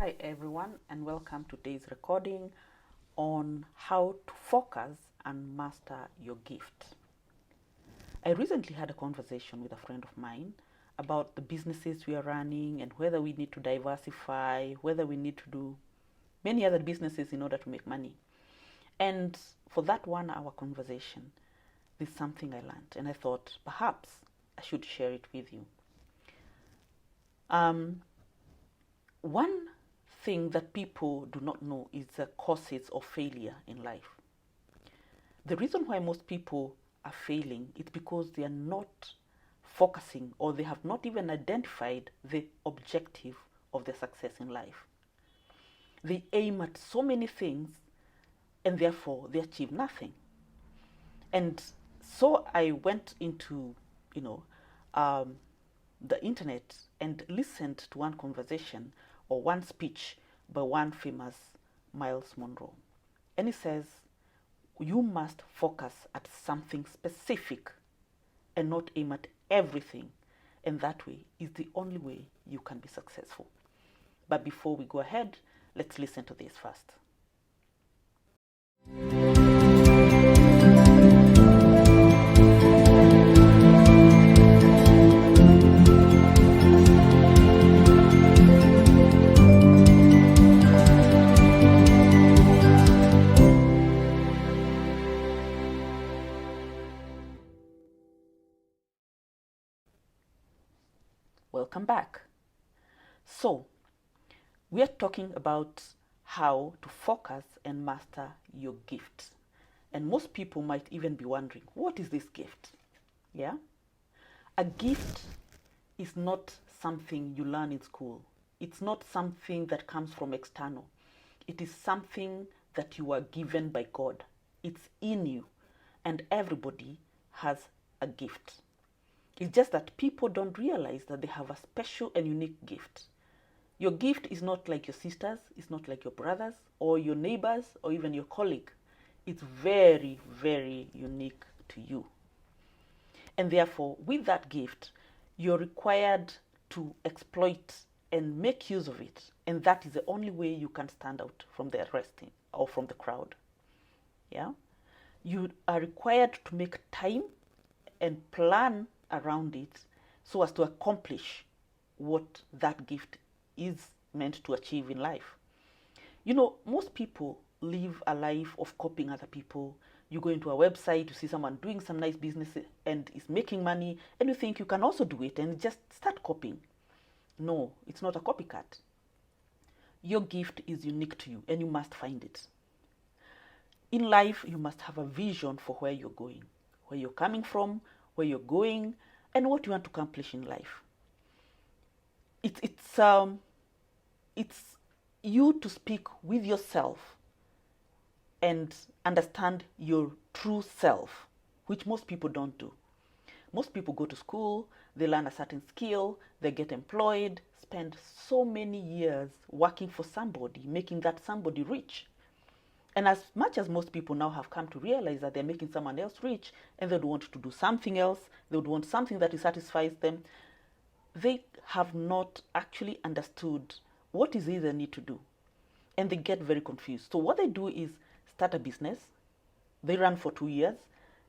Hi everyone, and welcome to today's recording on how to focus and master your gift. I recently had a conversation with a friend of mine about the businesses we are running and whether we need to diversify, whether we need to do many other businesses in order to make money. And for that 1 hour conversation, there's something I learned, and I thought perhaps I should share it with you. One thing that people do not know is the causes of failure in life. The reason why most people are failing is because they are not focusing, or they have not even identified the objective of their success in life. They aim at so many things and therefore they achieve nothing. And so I went into, the internet and listened to one conversation or one speech by one famous Miles Monroe. And he says, you must focus at something specific and not aim at everything. And that way is the only way you can be successful. But before we go ahead, let's listen to this first. Welcome back. So, we are talking about how to focus and master your gift. And most people might even be wondering, what is this gift? Yeah? A gift is not something you learn in school. It's not something that comes from external. It is something that you are given by God. It's in you. And everybody has a gift. It's just that people don't realize that they have a special and unique gift. Your gift is not like your sisters, it's not like your brothers, or your neighbors, or even your colleague. It's very, very unique to you. And therefore, with that gift, you're required to exploit and make use of it. And that is the only way you can stand out from the rest or from the crowd. Yeah? You are required to make time and plan around it so as to accomplish what that gift is meant to achieve in life. You know, most people live a life of copying other people. You go into a website, you see someone doing some nice business and is making money, and you think you can also do it and just start copying. No, it's not a copycat. Your gift is unique to you and you must find it. In life, you must have a vision for where you're going, where you're coming from, where you're going, and what you want to accomplish in life. It's you to speak with yourself and understand your true self, which most people don't do. Most people go to school, they learn a certain skill, they get employed, spend so many years working for somebody, making that somebody rich. And as much as most people now have come to realize that they're making someone else rich and they'd want to do something else, they would want something that satisfies them, they have not actually understood what is it they need to do. And they get very confused. So what they do is start a business. They run for 2 years.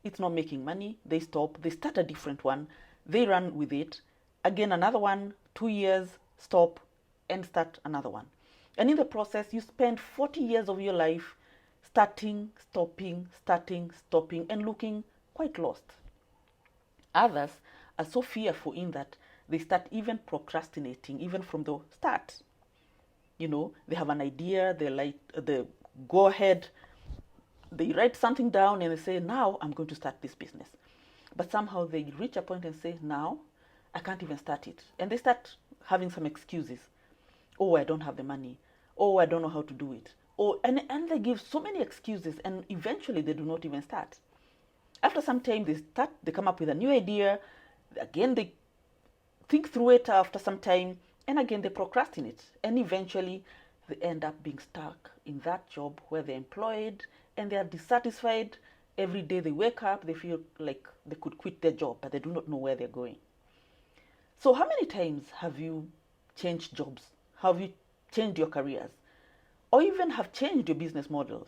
It's not making money. They stop. They start a different one. They run with it. Again, another one, 2 years, stop, and start another one. And in the process, you spend 40 years of your life starting, stopping, and looking quite lost. Others are so fearful in that they start even procrastinating, even from the start. You know, they have an idea, they go ahead, they write something down and they say, now I'm going to start this business. But somehow they reach a point and say, now I can't even start it. And they start having some excuses. Oh, I don't have the money. Oh, I don't know how to do it. Oh, and they give so many excuses, and eventually they do not even start. After some time, they come up with a new idea. Again, they think through it after some time, and again, they procrastinate. And eventually, they end up being stuck in that job where they're employed, and they are dissatisfied. Every day they wake up, they feel like they could quit their job, but they do not know where they're going. So how many times have you changed jobs? Have you changed your careers, or even have changed your business models.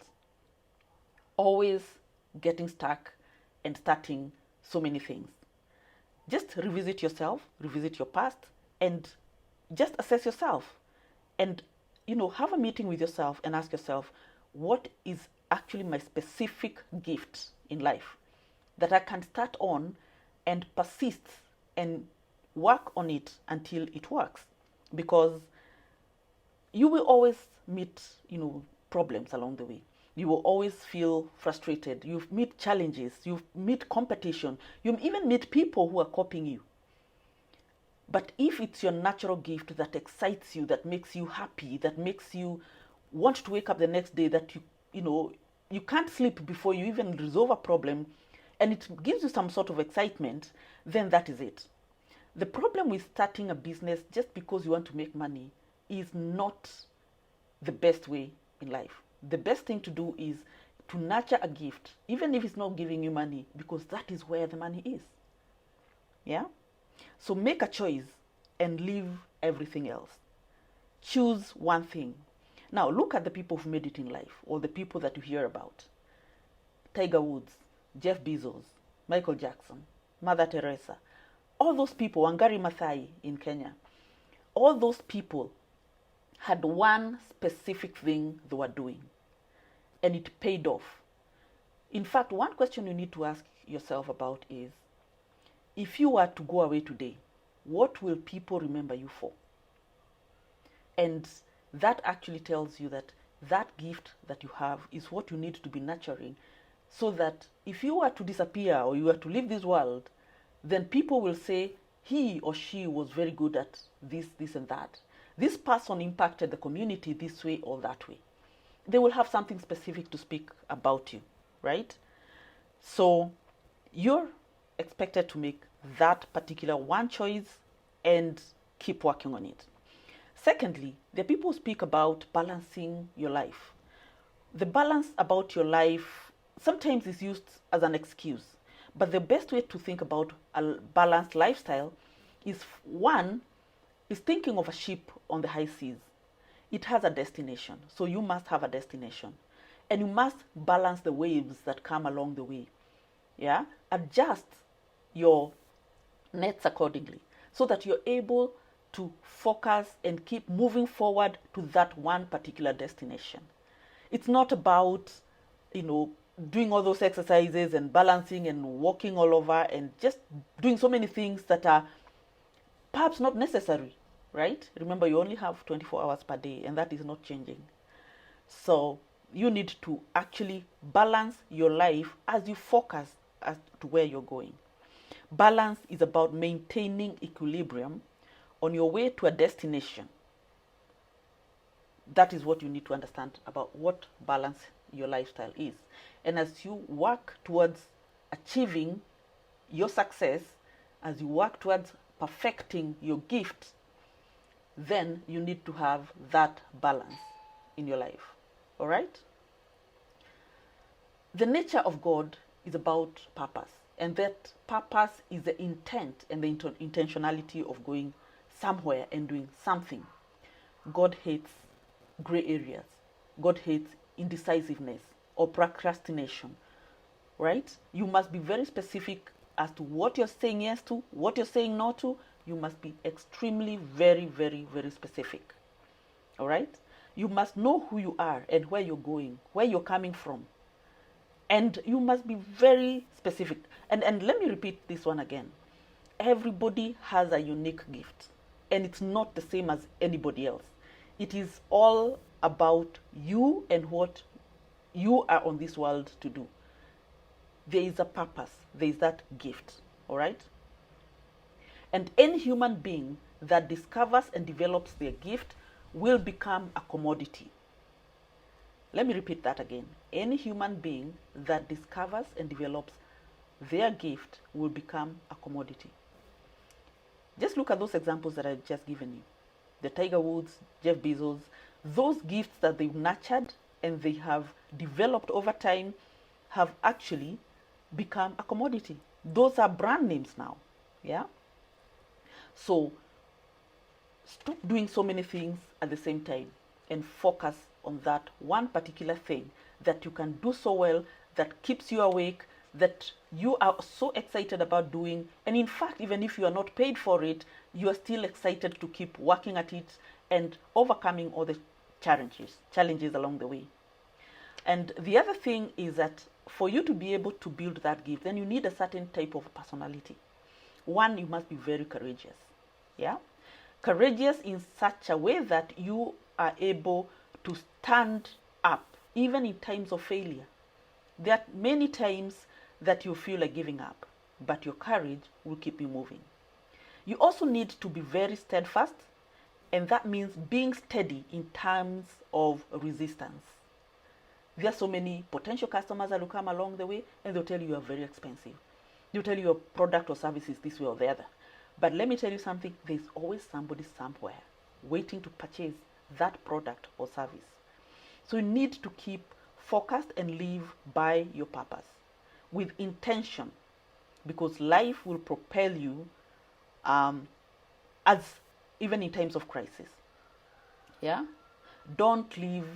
Always getting stuck and starting so many things. Just revisit yourself, revisit your past, and just assess yourself. And, have a meeting with yourself and ask yourself, what is actually my specific gift in life that I can start on and persist and work on it until it works? Because you will always meet, problems along the way. You will always feel frustrated. You meet challenges. You meet competition. You even meet people who are copying you. But if it's your natural gift that excites you, that makes you happy, that makes you want to wake up the next day, that you can't sleep before you even resolve a problem, and it gives you some sort of excitement, then that is it. The problem with starting a business just because you want to make money is not the best way in life. The best thing to do is to nurture a gift, even if it's not giving you money, because that is where the money is. Yeah? So make a choice and leave everything else. Choose one thing. Now look at the people who've made it in life, or the people that you hear about. Tiger Woods, Jeff Bezos, Michael Jackson, Mother Teresa. All those people, Wangari Maathai in Kenya, all those people had one specific thing they were doing, and it paid off. In fact, one question you need to ask yourself about is, if you were to go away today, what will people remember you for? And that actually tells you that that gift that you have is what you need to be nurturing, so that if you were to disappear or you were to leave this world, then people will say, he or she was very good at this, this, and that. This person impacted the community this way or that way. They will have something specific to speak about you, right? So you're expected to make that particular one choice and keep working on it. Secondly, the people speak about balancing your life. The balance about your life sometimes is used as an excuse, but the best way to think about a balanced lifestyle is, one, is thinking of a ship on the high seas. It has a destination, so you must have a destination, and you must balance the waves that come along the way. Yeah, adjust your nets accordingly so that you're able to focus and keep moving forward to that one particular destination. It's not about, doing all those exercises and balancing and walking all over and just doing so many things that are perhaps not necessary, right? Remember, you only have 24 hours per day, and that is not changing. So you need to actually balance your life as you focus as to where you're going. Balance is about maintaining equilibrium on your way to a destination. That is what you need to understand about what balance your lifestyle is. And as you work towards achieving your success, as you work towards perfecting your gift, then you need to have that balance in your life. All right? The nature of God is about purpose, and that purpose is the intent and the intentionality of going somewhere and doing something. God hates gray areas. God hates indecisiveness or procrastination, right? You must be very specific as to what you're saying yes to, what you're saying no to. You must be extremely very, very, very specific. All right? You must know who you are and where you're going, where you're coming from. And you must be very specific. And let me repeat this one again. Everybody has a unique gift, and it's not the same as anybody else. It is all about you and what you are on this world to do. There is a purpose. There is that gift. All right? And any human being that discovers and develops their gift will become a commodity. Let me repeat that again. Any human being that discovers and develops their gift will become a commodity. Just look at those examples that I've just given you. The Tiger Woods, Jeff Bezos, those gifts that they've nurtured and they have developed over time have actually become a commodity. Those are brand names now. Yeah? So Stop doing so many things at the same time and focus on that one particular thing that you can do so well, that keeps you awake, that you are so excited about doing. And in fact, even if you are not paid for it, you are still excited to keep working at it and overcoming all the challenges along the way. And the other thing is that for you to be able to build that gift, then you need a certain type of personality. One, you must be very courageous. Yeah? Courageous in such a way that you are able to stand up even in times of failure. There are many times that you feel like giving up, but your courage will keep you moving. You also need to be very steadfast, and that means being steady in terms of resistance. There are so many potential customers that will come along the way, and they'll tell you are very expensive. They'll tell you your product or service is this way or the other. But let me tell you something, there's always somebody somewhere waiting to purchase that product or service. So you need to keep focused and live by your purpose with intention, because life will propel you as even in times of crisis. Yeah? Don't live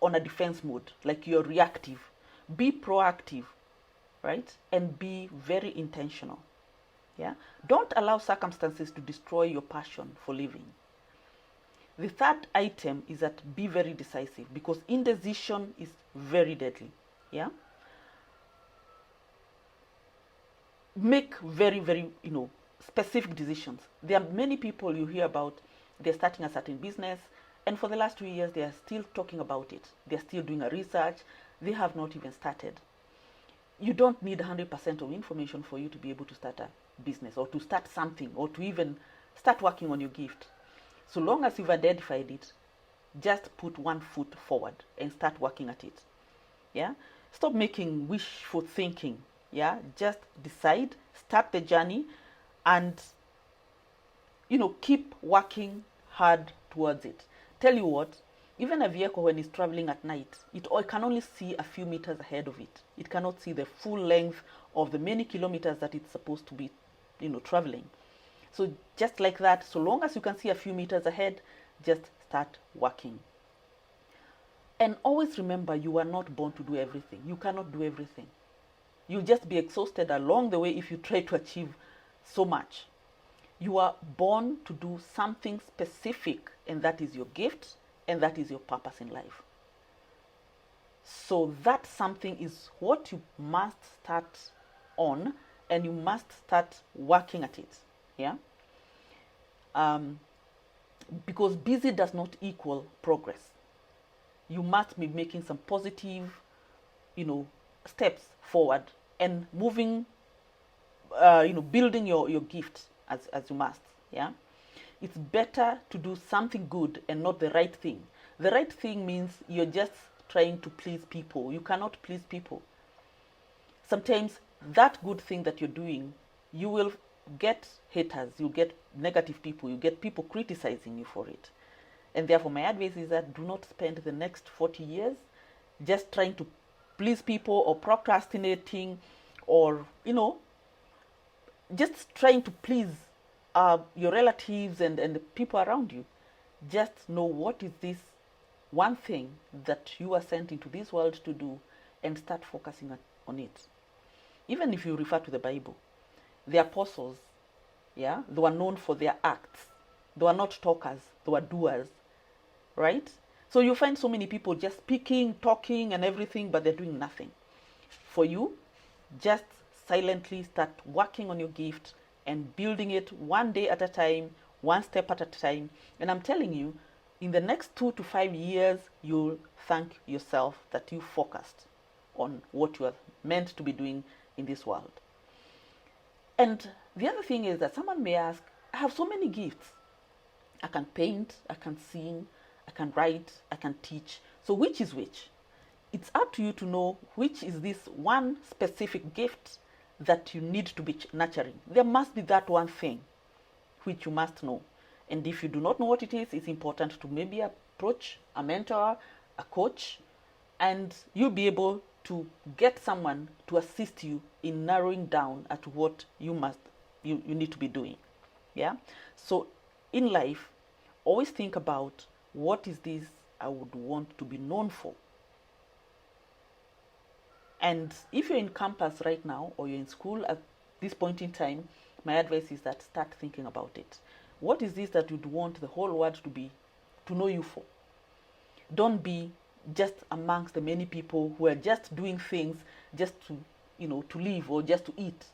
on a defense mode, like you're reactive. Be proactive, right? And be very intentional. Yeah? Don't allow circumstances to destroy your passion for living. The third item is that be very decisive, because indecision is very deadly. Yeah? Make very, very, specific decisions. There are many people you hear about, they're starting a certain business, and for the last 2 years, they are still talking about it. They're still doing a research. They have not even started. You don't need 100% of information for you to be able to start a business or to start something or to even start working on your gift. So long as you've identified it, just put one foot forward and start working at it. Yeah? Stop making wishful thinking. Yeah? Just decide, start the journey, and keep working hard towards it. Tell you what, even a vehicle when it's traveling at night, it can only see a few meters ahead of it. It cannot see the full length of the many kilometers that it's supposed to be, traveling. So just like that, so long as you can see a few meters ahead, just start working. And always remember, you are not born to do everything. You cannot do everything. You'll just be exhausted along the way if you try to achieve so much. You are born to do something specific, and that is your gift, and that is your purpose in life. So that something is what you must start on, and you must start working at it. Yeah? Because busy does not equal progress. You must be making some positive, steps forward and moving, building your gift as you must. Yeah? It's better to do something good and not the right thing. The right thing means you're just trying to please people. You cannot please people. Sometimes that good thing that you're doing, you will get haters, you get negative people, you get people criticizing you for it. And therefore my advice is that do not spend the next 40 years just trying to please people or procrastinating or, just trying to please your relatives and the people around you. Just know what is this one thing that you are sent into this world to do and start focusing on it. Even if you refer to the Bible, the apostles, yeah, they were known for their acts. They were not talkers, they were doers, right? So you find so many people just speaking, talking and everything, but they're doing nothing. For you, just silently start working on your gift and building it one day at a time, one step at a time. And I'm telling you, in the next 2 to 5 years, you'll thank yourself that you focused on what you are meant to be doing in this world. And the other thing is that someone may ask, I have so many gifts. I can paint, I can sing, I can write, I can teach. So which is which? It's up to you to know which is this one specific gift that you need to be nurturing. There must be that one thing which you must know. And if you do not know what it is, it's important to maybe approach a mentor, a coach, and you'll be able to get someone to assist you in narrowing down at what you need to be doing. Yeah. So in life, always think about, what is this I would want to be known for? And if you're in campus right now, or you're in school at this point in time, my advice is that start thinking about it. What is this that you'd want the whole world to know you for? Don't be just amongst the many people who are just doing things just to, to live or just to eat.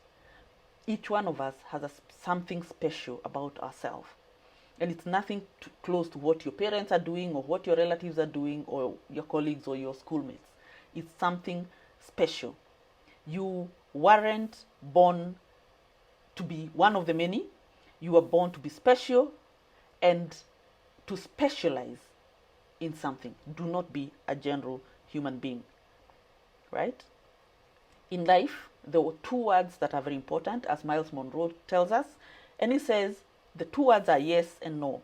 Each one of us has something special about ourselves. And it's nothing close to what your parents are doing or what your relatives are doing or your colleagues or your schoolmates. It's something special. You weren't born to be one of the many. You were born to be special and to specialize in something. Do not be a general human being, right? In life, there were two words that are very important, as Miles Monroe tells us, and he says the two words are yes and no.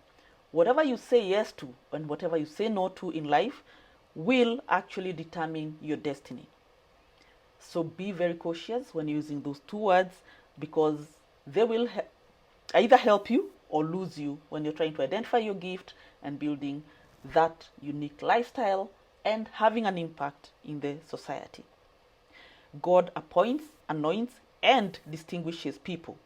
Whatever you say yes to and whatever you say no to in life will actually determine your destiny. So be very cautious when using those two words, because they will either help you or lose you when you're trying to identify your gift and building that unique lifestyle and having an impact in the society. God appoints, anoints, and distinguishes people.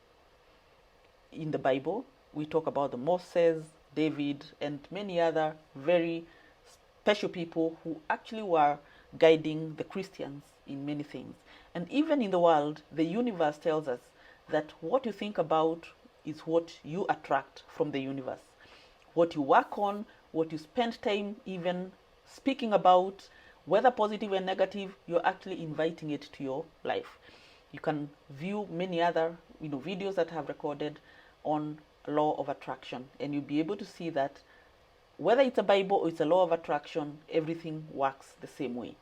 In the Bible, we talk about the Moses, David, and many other very special people who actually were guiding the Christians in many things. And even in the world, the universe tells us that what you think about is what you attract from the universe. What you work on, what you spend time even speaking about, whether positive and negative, you're actually inviting it to your life. You can view many other videos that I have recorded on law of attraction, and you'll be able to see that whether it's a Bible or it's a law of attraction, everything works the same way.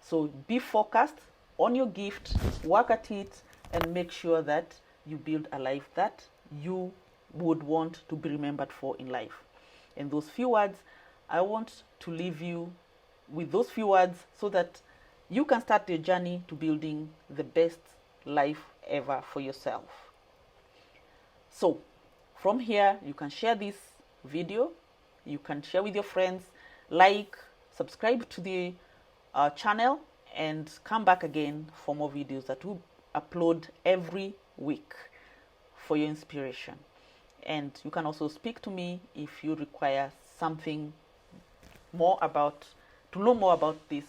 So be focused on your gift, work at it, and make sure that you build a life that you would want to be remembered for in life. And those few words, I want to leave you with those few words so that you can start your journey to building the best life ever for yourself. So from here, you can share this video, you can share with your friends, like, subscribe to the channel, and come back again for more videos that we upload every week for your inspiration. And you can also speak to me if you require something more to know more about this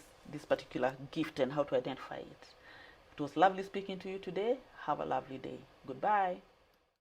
particular gift and how to identify it. It was lovely speaking to you today. Have a lovely day. Goodbye.